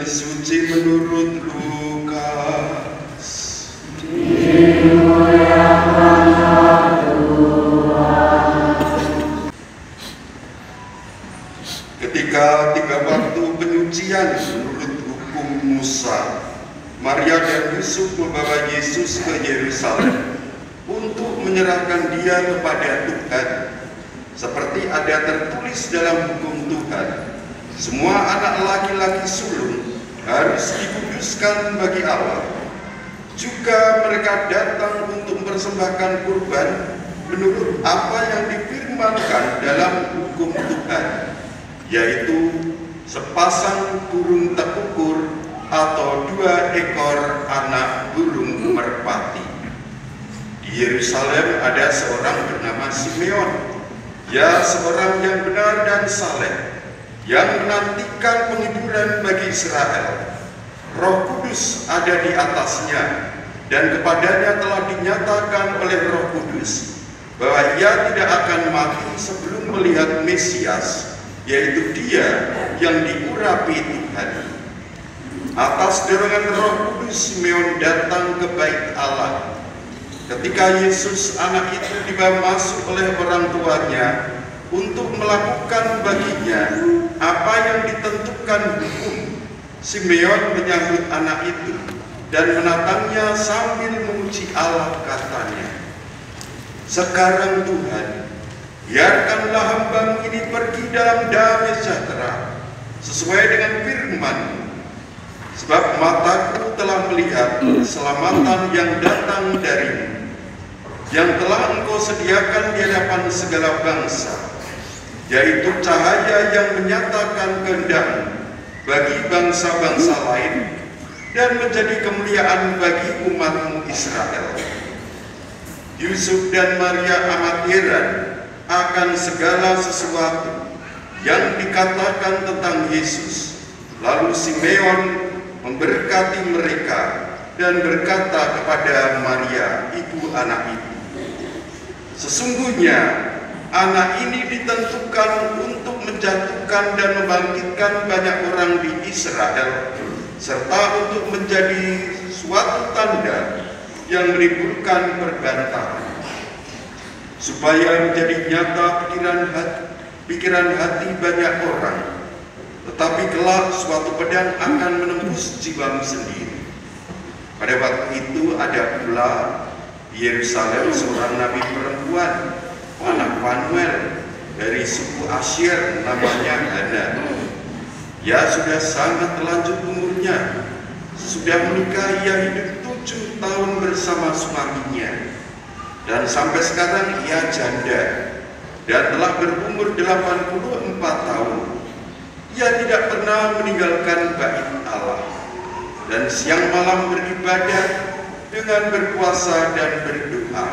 Injil suci menurut Lukas. Ketika tiba waktu penyucian menurut hukum Musa, Maria dan Yusuf membawa Yesus ke Yerusalem untuk menyerahkan dia kepada Tuhan. Seperti ada tertulis dalam hukum Tuhan, semua anak laki-laki sulung harus dikuduskan bagi Allah. Juga mereka datang untuk mempersembahkan kurban menurut apa yang difirmankan dalam hukum Tuhan, yaitu sepasang burung tekukur atau 2 ekor anak burung merpati. Di Yerusalem ada seorang bernama Simeon. Dia seorang yang benar dan saleh, yang menantikan penghiburan bagi Israel. Roh Kudus ada di atasnya, dan kepadanya telah dinyatakan oleh Roh Kudus bahwa ia tidak akan mati sebelum melihat Mesias, yaitu Dia yang diurapi Tuhan. Atas dorongan Roh Kudus, Simeon datang ke Bait Allah. Ketika Yesus anak itu dibawa masuk oleh orang tuanya untuk melakukan baginya apa yang ditentukan hukum, Simeon menyambut anak itu dan menatangnya sambil memuji Allah, katanya, "Sekarang Tuhan, biarkanlah hamba-Mu ini pergi dalam damai sejahtera sesuai dengan firman-Mu. Sebab mataku telah melihat keselamatan yang datang dari-Mu, yang telah Engkau sediakan di hadapan segala bangsa, yaitu cahaya yang menyatakan kehendak-Mu bagi bangsa-bangsa lain dan menjadi kemuliaan bagi umat-Mu Israel." Yusuf dan Maria amat heran akan segala sesuatu yang dikatakan tentang Yesus. Lalu Simeon memberkati mereka dan berkata kepada Maria, ibu anak itu, "Sesungguhnya anak ini ditentukan untuk menjatuhkan dan membangkitkan banyak orang di Israel, serta untuk menjadi suatu tanda yang menimbulkan perbantahan, supaya menjadi nyata pikiran hati banyak orang. Tetapi kelak suatu pedang akan menembus jiwamu sendiri." Pada waktu itu ada pula di Yerusalem seorang nabi perempuan, anak Fanuel, dari suku Asyir, namanya Hana. Ia sudah sangat lanjut umurnya, sudah menikah. Ia hidup 7 tahun bersama suaminya, dan sampai sekarang ia janda dan telah berumur 84 tahun. Ia tidak pernah meninggalkan bait Allah, dan siang malam beribadah dengan berpuasa dan berdoa.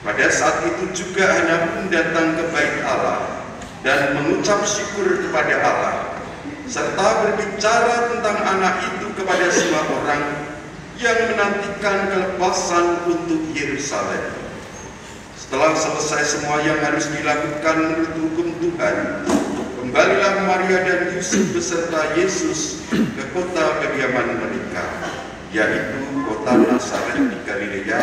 Pada saat itu juga Hana pun datang ke bait Allah dan mengucap syukur kepada Allah, serta berbicara tentang anak itu kepada semua orang yang menantikan kelepasan untuk Yerusalem. Setelah selesai semua yang harus dilakukan menurut hukum Tuhan, kembalilah Maria dan Yusuf beserta Yesus ke kota kediaman mereka, yaitu kota Nazaret di Galilea.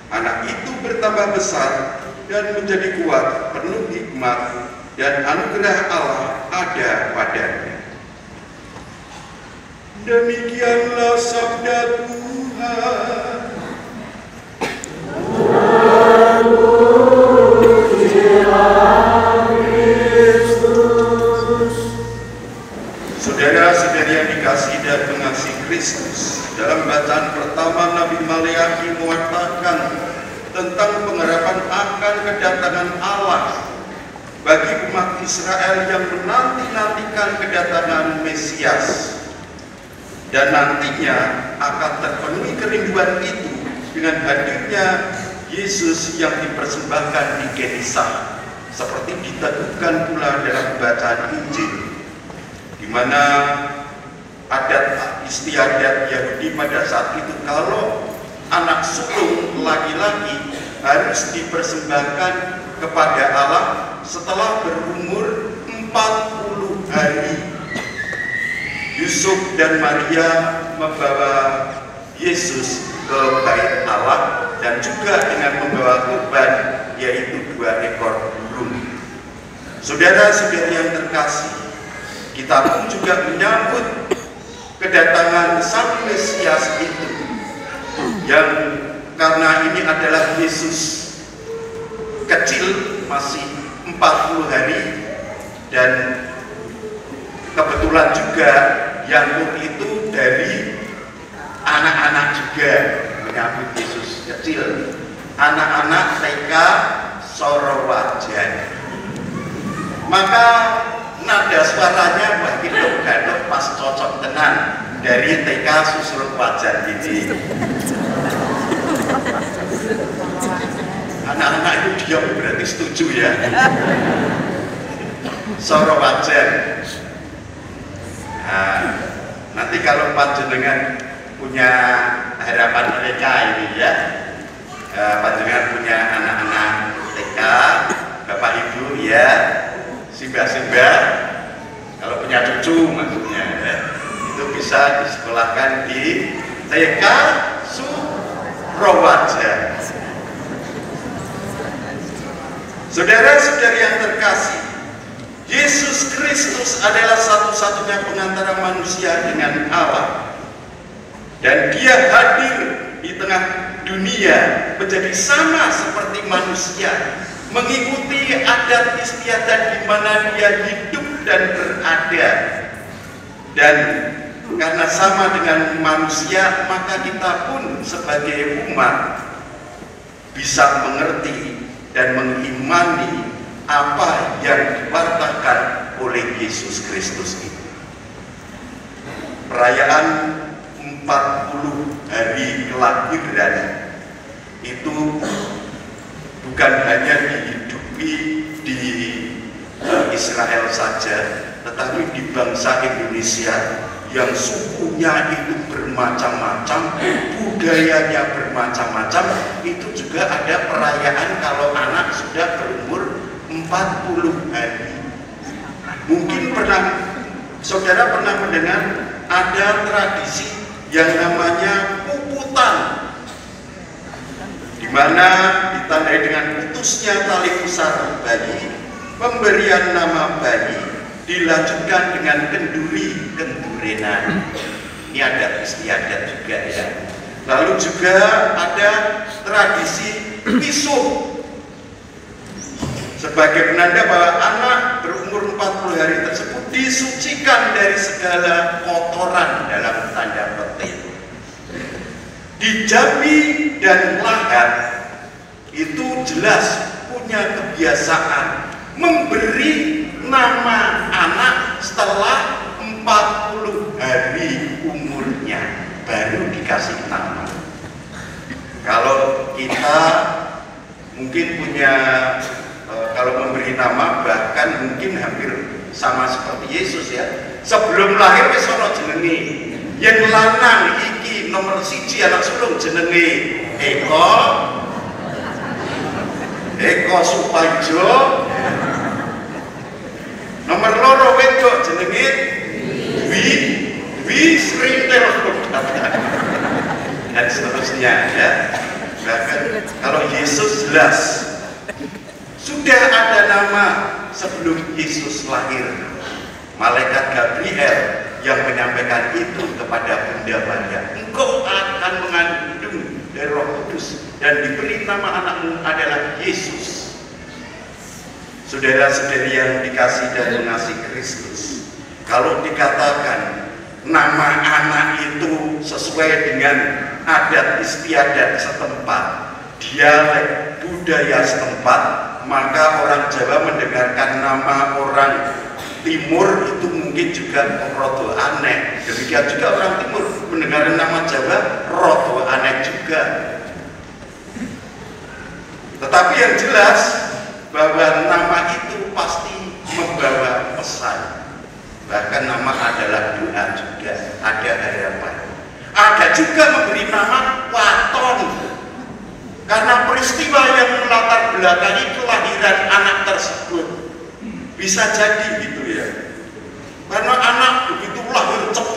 Anak itu bertambah besar dan menjadi kuat, penuh hikmat, dan anugerah Allah ada padanya. Demikianlah sabda Tuhan. Saudara-saudari yang dikasihi dan mengasihi Kristus, dalam bacaan pertama Nabi Maleakhi mewartakan tentang pengharapan akan kedatangan Allah bagi umat Israel yang menanti-nantikan kedatangan Mesias. Dan nantinya akan terpenuhi kerinduan itu dengan hadirnya Yesus yang dipersembahkan di Genisah, seperti diteguhkan pula dalam bacaan Injil, di mana adat istiadat Yahudi pada saat itu, kalau anak sulung laki-laki harus dipersembahkan kepada Allah setelah berumur 40 hari. Yusuf dan Maria membawa Yesus ke bait Allah dan juga dengan membawa kurban, yaitu 2 ekor burung. Saudara-saudari yang terkasih, kita pun juga menyambut kedatangan Sang Mesias itu, yang karena ini adalah Yesus kecil, masih 40 hari, dan kebetulan juga yang itu dari anak-anak juga menyambut Yesus kecil, anak-anak TK Sorowajan. Maka nada suaranya bagi gadok pas cocok tenan dari TK Sorowajan ini. Anak-anak itu diam berarti setuju ya. Sorowajan. Nah, nanti kalau panjenengan punya harapan mereka ini ya, panjenengan punya anak-anak TK, Bapak Ibu ya, simbah-simbah, kalau punya cucu maksudnya ya, itu bisa disekolahkan di TK Sorowajan. Saudara-saudari yang terkasih, Yesus Kristus adalah satu-satunya pengantara manusia dengan Allah, dan Dia hadir di tengah dunia menjadi sama seperti manusia, mengikuti adat istiadat di mana Dia hidup dan berada. Dan karena sama dengan manusia, maka kita pun sebagai umat bisa mengerti dan mengimani apa yang diwartakan oleh Yesus Kristus itu. Perayaan 40 hari kelahiran itu bukan hanya dihidupi di Israel saja, tetapi di bangsa Indonesia yang sukunya itu bermacam-macam, budayanya bermacam-macam, itu juga ada perayaan kalau anak sudah berumur 40 hari. Mungkin saudara pernah mendengar ada tradisi yang namanya puputan, di mana ditandai dengan putusnya tali pusar bayi, pemberian nama bayi dilanjutkan dengan kenduri-kendurenan. Ini adat istiadat juga ya. Lalu juga ada tradisi visum sebagai penanda bahwa anak berumur 40 hari tersebut disucikan dari segala kotoran dalam tanda petik. Di Jambi dan Lahat itu jelas punya kebiasaan memberi nama anak setelah 40 hari umurnya baru dikasih nama. Kalau kita mungkin punya kalau memberi nama bahkan mungkin hampir sama seperti Yesus ya. Sebelum lahir wis ana jenenge. Yen lanang iki nomor 1 anak sulung jenenge Eko Supajo. Nomor 2 wedok jenenge Dwi Srintel dan seterusnya ya. Bahkan kalau Yesus jelas sudah ada nama sebelum Yesus lahir. Malaikat Gabriel yang menyampaikan itu kepada Bunda Maria, engkau akan mengandung dari Roh Kudus dan diberi nama anakmu adalah Yesus. Saudara-saudari yang dikasih dan mengasihi Kristus, kalau dikatakan nama anak itu sesuai dengan adat istiadat setempat, dialek budaya setempat, maka orang Jawa mendengarkan nama orang Timur itu mungkin juga rodo aneh. Demikian juga orang Timur mendengar nama Jawa rodo aneh juga. Tetapi yang jelas bahwa nama itu pasti membawa pesan. Bahkan nama adalah doa juga, ada harapan. Ada juga memberi nama Waton, karena peristiwa yang melatar belakangi kelahiran anak tersebut. Bisa jadi gitu ya, karena anak begitu lahir cepat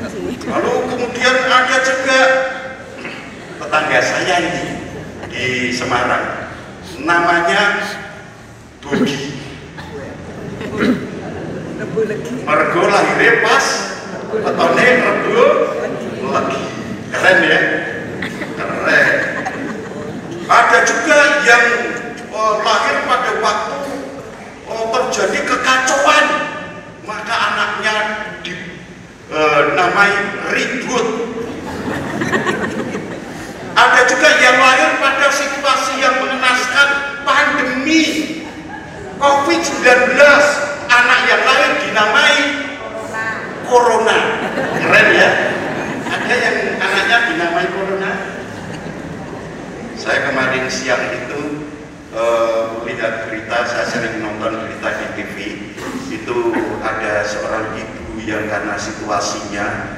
Lalu kemudian ada juga tetangga saya ini di Semarang, namanya Bogi. Mergo lahirnya pas petone Rebo Legi. Keren ya? Keren. Ada juga yang lahir pada waktu terjadi kekacauan, maka anaknya dinamai Ribut. Ada juga yang lahir pada situasi yang mengenaskan, pandemi COVID-19, anak yang lahir dinamai Corona. Keren ya? Ada yang anaknya dinamai Corona. Saya kemarin siang itu lihat berita, saya sering nonton berita di TV. Itu ada seorang ibu yang karena situasinya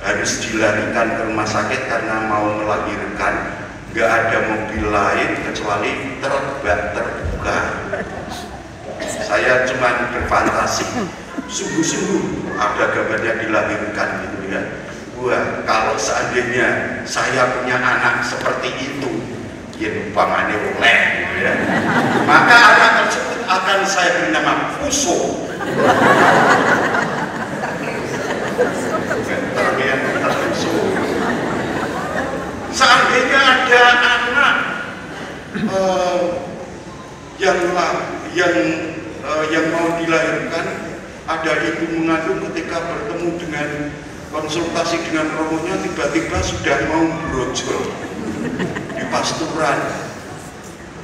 harus dilarikan ke rumah sakit karena mau melahirkan. Nggak ada mobil lain kecuali terbuka. Saya cuma berfantasi, sungguh-sungguh ada gambarnya dilahirkan gitu ya. Wah, kalau seandainya saya punya anak seperti itu, ya umpamanya oleh gitu ya, maka anak tersebut akan saya beri nama Fuso. Seandainya ada anak yang mau dilahirkan, ada ibu mengandung ketika bertemu dengan konsultasi dengan romonya, tiba-tiba sudah mau brojol di pasturan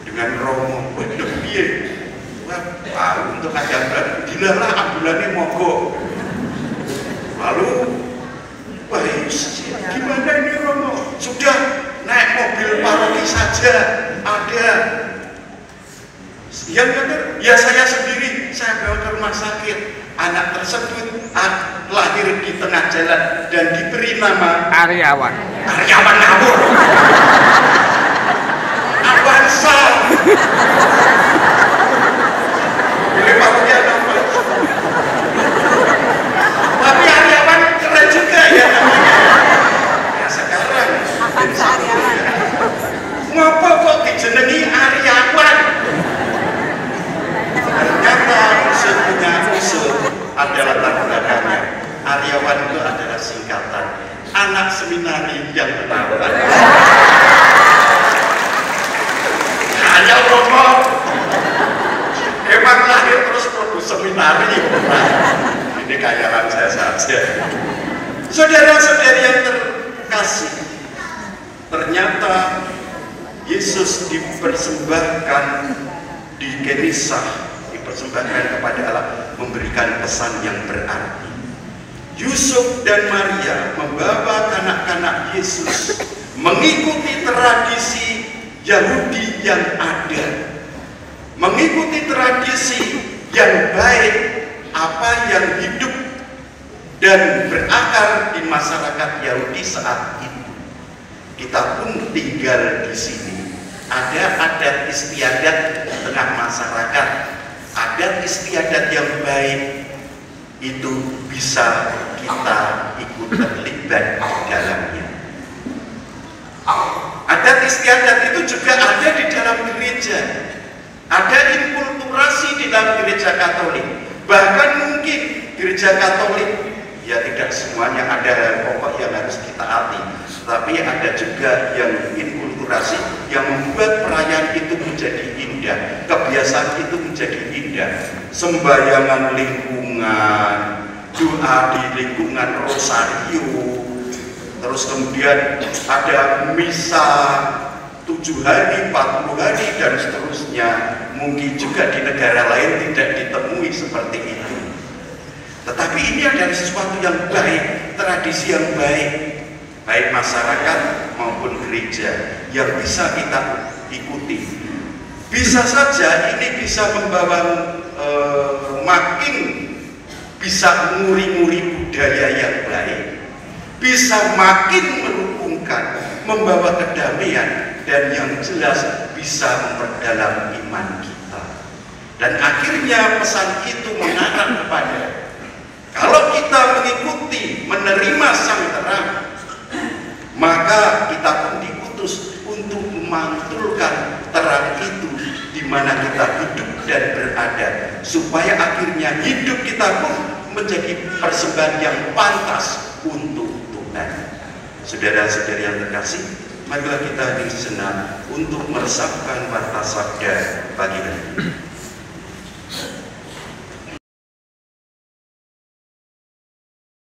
dengan romo. Waduh, piye? Wah, untuk ada dilarang ambulannya mogok. Lalu, wah, gimana ini romo? Sudah naik mobil paroki saja ada. Yang kata, ya saya sendiri, saya bawa ke rumah sakit. Anak tersebut lahir di tengah jalan dan diberi nama Aryawan. Aryawan ngawur. Avanza. Boleh pakai nama. Tapi Aryawan keren juga ya namanya. Ya sekarang Avanza Aryawan. Ngapa kok dijenengi Aryawan? Ternyata usul punya usul adalah latar belakangnya. Aryawan itu adalah singkatan anak seminari yang menawan. Hanya Romo emang lahir terus produk seminari. Ini khayalan saya saja. Saudara-saudari yang terkasih, ternyata Yesus dipersembahkan di Genisah, dipersembahkan kepada Allah, memberikan pesan yang berarti. Yusuf dan Maria membawa kanak-kanak Yesus mengikuti tradisi Yahudi yang ada, mengikuti tradisi yang baik, apa yang hidup dan berakar di masyarakat Yahudi saat itu. Kita pun tinggal di sini. Ada adat istiadat di tengah masyarakat, adat istiadat yang baik, itu bisa kita ikut terlibat di dalamnya. Adat istiadat itu juga ada di dalam gereja. Ada inkulturasi di dalam gereja Katolik. Bahkan mungkin gereja Katolik, ya tidak semuanya ada hal pokok yang harus kita taati, tapi ada juga yang inkulturasi yang membuat perayaan itu menjadi indah, kebiasaan itu menjadi indah. Sembayangan lingkungan, doa di lingkungan rosario, terus kemudian ada misa 7 hari, 40 hari, dan seterusnya. Mungkin juga di negara lain tidak ditemui seperti itu. Tetapi ini adalah sesuatu yang baik, tradisi yang baik, baik masyarakat maupun gereja yang bisa kita ikuti. Bisa saja ini bisa membawa makin bisa nguri-nguri budaya yang baik, bisa makin merukunkan, membawa kedamaian, dan yang jelas bisa memperdalam iman kita. Dan akhirnya pesan itu mengarah kepada, kalau kita mengikuti maka kita pun diutus untuk memantulkan terang itu di mana kita hidup dan berada, supaya akhirnya hidup kita pun menjadi persembahan yang pantas untuk Tuhan. Saudara-saudari yang terkasih, marilah kita disenang untuk meresapkan warta sabda pagi hari.